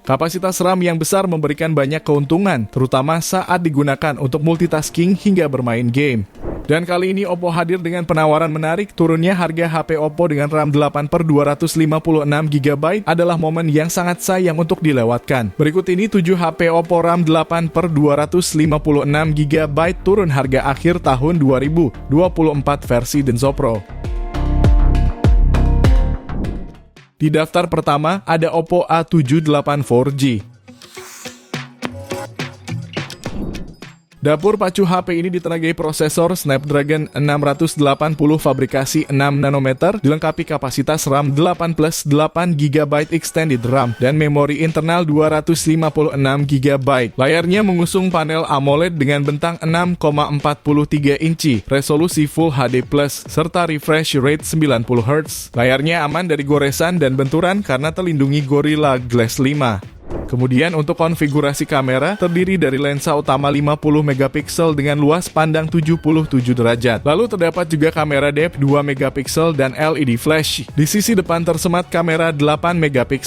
Kapasitas RAM yang besar memberikan banyak keuntungan, terutama saat digunakan untuk multitasking hingga bermain game. Dan kali ini Oppo hadir dengan penawaran menarik. Turunnya harga HP Oppo dengan RAM 8/256GB adalah momen yang sangat sayang untuk dilewatkan. Berikut ini 7 HP Oppo RAM 8/256GB turun harga akhir tahun 2024 versi Denso Pro. Di daftar pertama ada Oppo A78 4G. Dapur pacu HP ini ditenagai prosesor Snapdragon 680 fabrikasi 6 nanometer, dilengkapi kapasitas RAM 8+8GB extended RAM dan memori internal 256GB. Layarnya mengusung panel AMOLED dengan bentang 6,43 inci, resolusi Full HD+, serta refresh rate 90Hz. Layarnya aman dari goresan dan benturan karena terlindungi Gorilla Glass 5. Kemudian untuk konfigurasi kamera terdiri dari lensa utama 50MP dengan luas pandang 77 derajat. Lalu terdapat juga kamera depth 2MP dan LED flash. Di sisi depan tersemat kamera 8MP.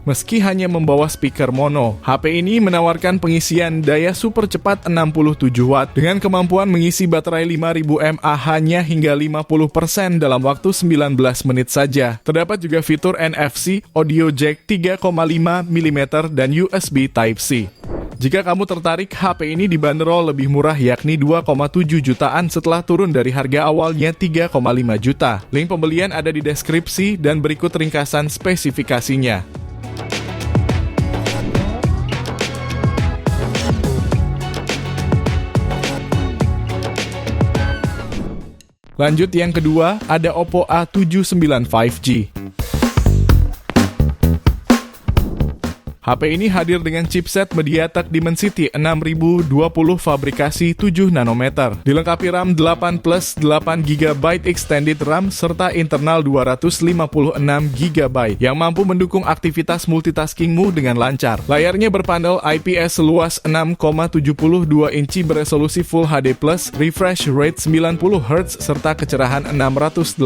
Meski hanya membawa speaker mono, HP ini menawarkan pengisian daya super cepat 67 Watt dengan kemampuan mengisi baterai 5000 mAh hingga 50% dalam waktu 19 menit saja. Terdapat juga fitur NFC, audio jack 3,5mm dan USB Type-C. Jika kamu tertarik, HP ini dibanderol lebih murah yakni 2,7 jutaan setelah turun dari harga awalnya 3,5 juta. Link pembelian ada di deskripsi dan berikut ringkasan spesifikasinya. Lanjut yang kedua, ada Oppo A79 5G. HP ini hadir dengan chipset MediaTek Dimensity 6020 fabrikasi 7 nanometer. Dilengkapi RAM 8+8GB extended RAM serta internal 256GB yang mampu mendukung aktivitas multitaskingmu dengan lancar. Layarnya berpanel IPS luas 6,72 inci beresolusi Full HD+, refresh rate 90Hz serta kecerahan 680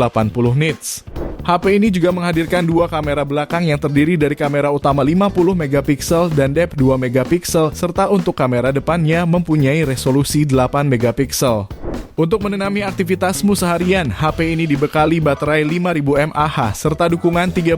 nits. HP ini juga menghadirkan dua kamera belakang yang terdiri dari kamera utama 50MP dan depth 2MP, serta untuk kamera depannya mempunyai resolusi 8MP. Untuk menenami aktivitasmu seharian, HP ini dibekali baterai 5000 mAh serta dukungan 33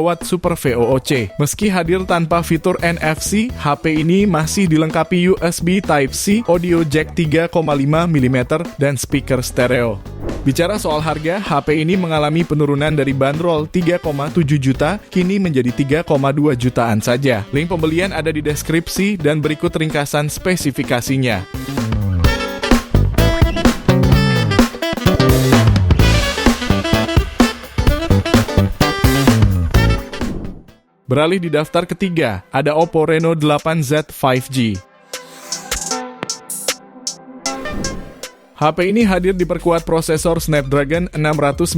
Watt Super VOOC. Meski hadir tanpa fitur NFC, HP ini masih dilengkapi USB Type-C, audio jack 3,5mm dan speaker stereo. Bicara soal harga, HP ini mengalami penurunan dari bandrol 3,7 juta, kini menjadi 3,2 jutaan saja. Link pembelian ada di deskripsi dan berikut ringkasan spesifikasinya. Beralih di daftar ketiga, ada Oppo Reno 8Z 5G. HP ini hadir diperkuat prosesor Snapdragon 695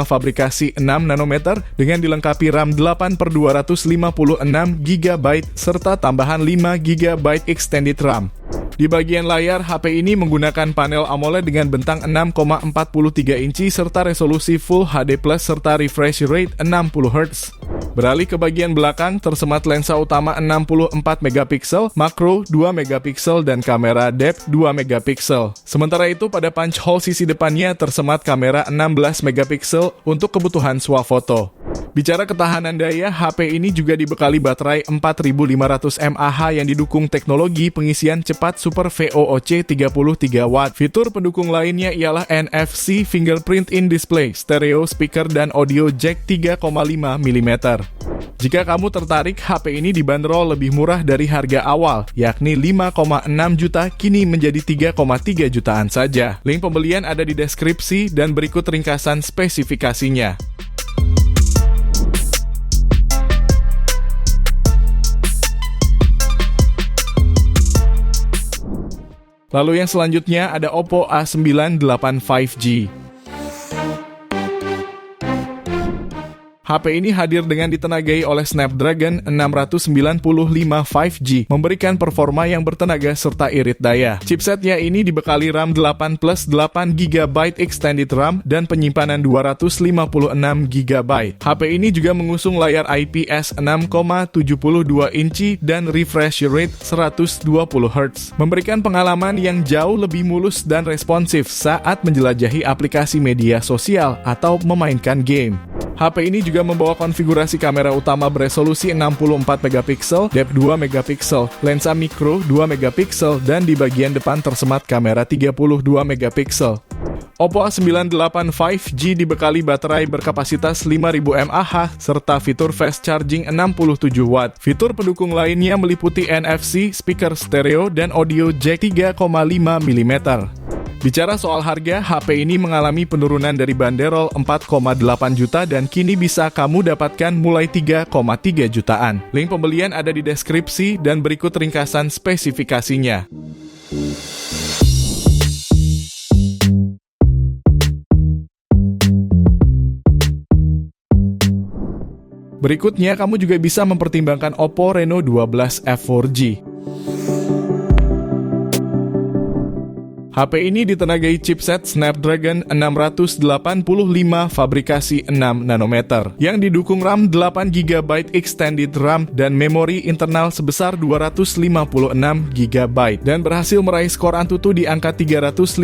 fabrikasi 6 nanometer dengan dilengkapi RAM 8/256GB serta tambahan 5GB extended RAM. Di bagian layar, HP ini menggunakan panel AMOLED dengan bentang 6,43 inci serta resolusi Full HD+ serta refresh rate 60Hz. Beralih ke bagian belakang, tersemat lensa utama 64MP, makro 2MP dan kamera depth 2MP. Sementara itu pada punch hole sisi depannya tersemat kamera 16MP untuk kebutuhan swafoto. Bicara ketahanan daya, HP ini juga dibekali baterai 4500 mAh yang didukung teknologi pengisian cepat Super VOOC 33 Watt. Fitur pendukung lainnya ialah NFC, fingerprint in display, stereo speaker dan audio jack 3,5mm. Jika kamu tertarik, HP ini dibanderol lebih murah dari harga awal, yakni 5,6 juta, kini menjadi 3,3 jutaan saja. Link pembelian ada di deskripsi dan berikut ringkasan spesifikasinya. Lalu yang selanjutnya ada Oppo A98 5G. HP ini hadir dengan ditenagai oleh Snapdragon 695 5G, memberikan performa yang bertenaga serta irit daya. Chipsetnya ini dibekali RAM 8 plus 8 GB extended RAM dan penyimpanan 256 GB. HP ini juga mengusung layar IPS 6,72 inci dan refresh rate 120 Hz, memberikan pengalaman yang jauh lebih mulus dan responsif saat menjelajahi aplikasi media sosial atau memainkan game. HP ini juga membawa konfigurasi kamera utama beresolusi 64 megapiksel, depth 2 megapiksel, lensa mikro 2 megapiksel, dan di bagian depan tersemat kamera 32 megapiksel. Oppo A98 5G dibekali baterai berkapasitas 5000 mAh serta fitur fast charging 67 watt. Fitur pendukung lainnya meliputi NFC, speaker stereo, dan audio jack 3,5 mm. Bicara soal harga, HP ini mengalami penurunan dari banderol 4,8 juta dan kini bisa kamu dapatkan mulai 3,3 jutaan. Link pembelian ada di deskripsi dan berikut ringkasan spesifikasinya. Berikutnya, kamu juga bisa mempertimbangkan Oppo Reno 12F 4G. HP ini ditenagai chipset Snapdragon 685 fabrikasi 6 nanometer yang didukung RAM 8 GB extended RAM dan memori internal sebesar 256 GB dan berhasil meraih skor Antutu di angka 355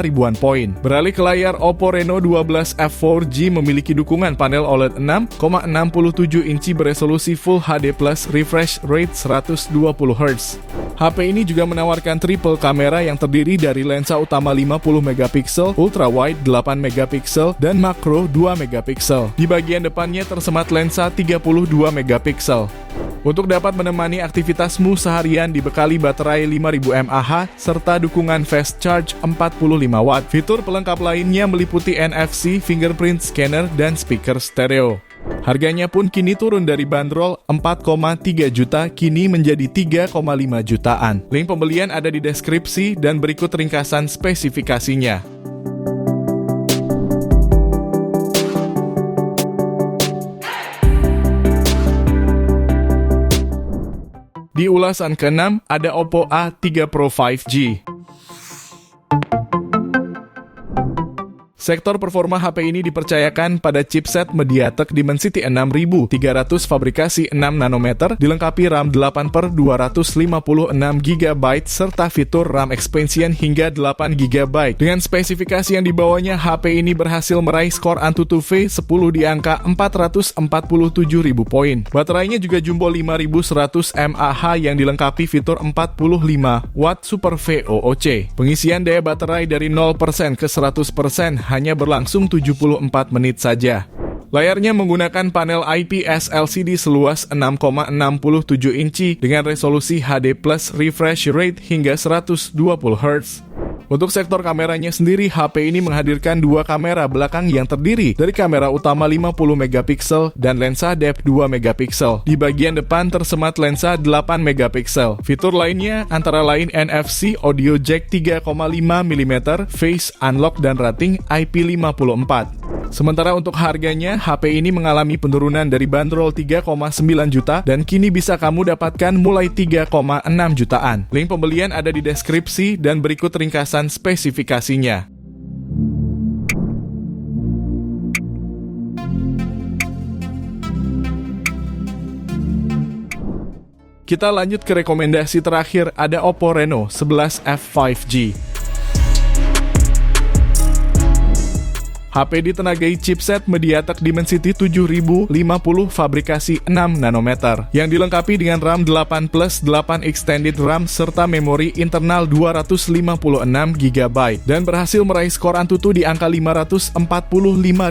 ribuan poin. Beralih ke layar, Oppo Reno 12F 4G memiliki dukungan panel OLED 6,67 inci beresolusi Full HD Plus refresh rate 120 Hz. HP ini juga menawarkan triple kamera yang terdiri dari lensa utama 50 megapiksel, ultra wide 8 megapiksel, dan makro 2 megapiksel. Di bagian depannya tersemat lensa 32 megapiksel. Untuk dapat menemani aktivitasmu seharian dibekali baterai 5000 mAh serta dukungan fast charge 45 watt. Fitur pelengkap lainnya meliputi NFC, fingerprint scanner, dan speaker stereo. Harganya pun kini turun dari bandrol 4,3 juta kini menjadi 3,5 jutaan. Link pembelian ada di deskripsi dan berikut ringkasan spesifikasinya. Di ulasan ke-6 ada Oppo A3 Pro 5G. Sektor performa HP ini dipercayakan pada chipset MediaTek Dimensity 6300 fabrikasi 6 nanometer dilengkapi RAM 8/256 GB serta fitur RAM expansion hingga 8 GB. Dengan spesifikasi yang dibawanya, HP ini berhasil meraih skor Antutu V10 di angka 447.000 poin. Baterainya juga jumbo 5100 mAh yang dilengkapi fitur 45 watt Super VOOC. Pengisian daya baterai dari 0% ke 100% hanya berlangsung 74 menit saja. Layarnya menggunakan panel IPS LCD seluas 6,67 inci dengan resolusi HD plus refresh rate hingga 120 Hz. Untuk sektor kameranya sendiri, HP ini menghadirkan dua kamera belakang yang terdiri dari kamera utama 50 megapiksel dan lensa depth 2 megapiksel. Di bagian depan tersemat lensa 8 megapiksel. Fitur lainnya antara lain NFC, audio jack 3,5 mm, face unlock, dan rating IP54. Sementara untuk harganya, HP ini mengalami penurunan dari bandrol 3,9 juta dan kini bisa kamu dapatkan mulai 3,6 jutaan. Link pembelian ada di deskripsi dan berikut ringkasan spesifikasinya. Kita lanjut ke rekomendasi terakhir, ada Oppo Reno 11F 5G. HP ditenagai chipset MediaTek Dimensity 7050 fabrikasi 6 nanometer yang dilengkapi dengan RAM 8 plus 8 extended RAM serta memori internal 256 GB dan berhasil meraih skor Antutu di angka 545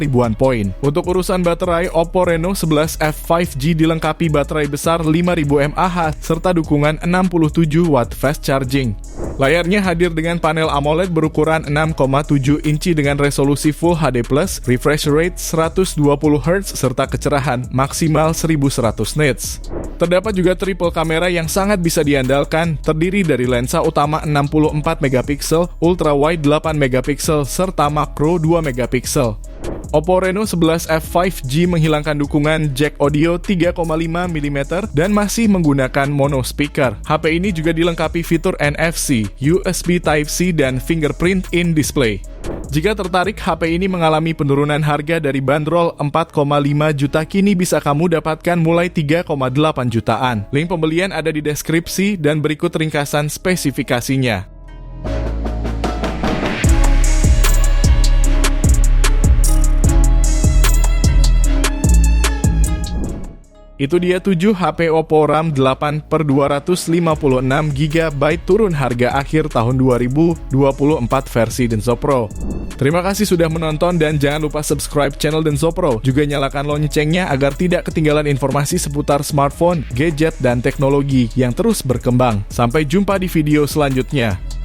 ribuan poin. Untuk urusan baterai, Oppo Reno 11F 5G dilengkapi baterai besar 5000 mAh serta dukungan 67 watt fast charging. Layarnya hadir dengan panel AMOLED berukuran 6,7 inci dengan resolusi Full HD Plus, refresh rate 120 Hz serta kecerahan maksimal 1100 nits. Terdapat juga triple kamera yang sangat bisa diandalkan, terdiri dari lensa utama 64 megapiksel, ultra wide 8 megapiksel serta makro 2 megapiksel. Oppo Reno 11F 5G menghilangkan dukungan jack audio 3,5 mm dan masih menggunakan mono speaker. HP ini juga dilengkapi fitur NFC, USB Type-C, dan fingerprint in display. Jika tertarik, HP ini mengalami penurunan harga dari bandrol 4,5 juta, kini bisa kamu dapatkan mulai 3,8 jutaan. Link pembelian ada di deskripsi dan berikut ringkasan spesifikasinya. Itu dia 7 HP Oppo RAM 8/256GB turun harga akhir tahun 2024 versi Denso Pro. Terima kasih sudah menonton dan jangan lupa subscribe channel Denso Pro. Juga nyalakan loncengnya agar tidak ketinggalan informasi seputar smartphone, gadget, dan teknologi yang terus berkembang. Sampai jumpa di video selanjutnya.